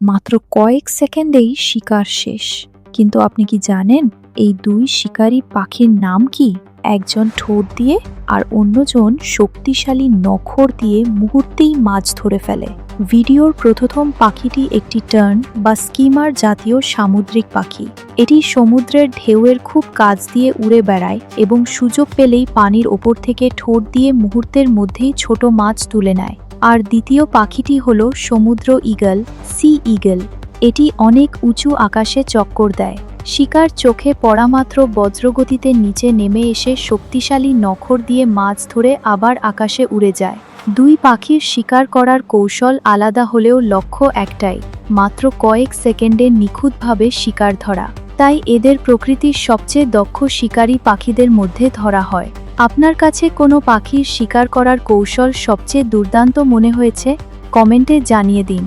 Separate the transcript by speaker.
Speaker 1: মাত্র কয়েক সেকেন্ডেই শিকার শেষ। কিন্তু আপনি কি জানেন এই দুই শিকারী পাখির নাম কি? একজন ঠোঁট দিয়ে আর অন্যজন শক্তিশালী নখর দিয়ে মুহূর্তেই মাছ ধরে ফেলে। ভিডিওর প্রথম পাখিটি একটি টার্ন বা স্কিমার জাতীয় সামুদ্রিক পাখি। এটি সমুদ্রের ঢেউয়ের খুব কাছ দিয়ে উড়ে বেড়ায় এবং সুযোগ পেলেই পানির ওপর থেকে ঠোঁট দিয়ে মুহূর্তের মধ্যেই ছোট মাছ তুলে নেয়। আর দ্বিতীয় পাখিটি হল সমুদ্র ঈগল, সি ঈগল। এটি অনেক উঁচু আকাশে চক্কর দেয়। শিকার চোখে পড়া মাত্র বজ্রগতিতে নিচে নেমে এসে শক্তিশালী নখর দিয়ে মাছ ধরে আবার আকাশে উড়ে যায়। দুই পাখির শিকার করার কৌশল আলাদা হলেও লক্ষ্য একটাই, মাত্র কয়েক সেকেন্ডে নিখুঁতভাবে শিকার ধরা। তাই এদের প্রকৃতির সবচেয়ে দক্ষ শিকারী পাখিদের মধ্যে ধরা হয়। আপনার কাছে কোনো পাখির শিকার করার কৌশল সবচেয়ে দুর্দান্ত মনে হয়েছে? কমেন্টে জানিয়ে দিন।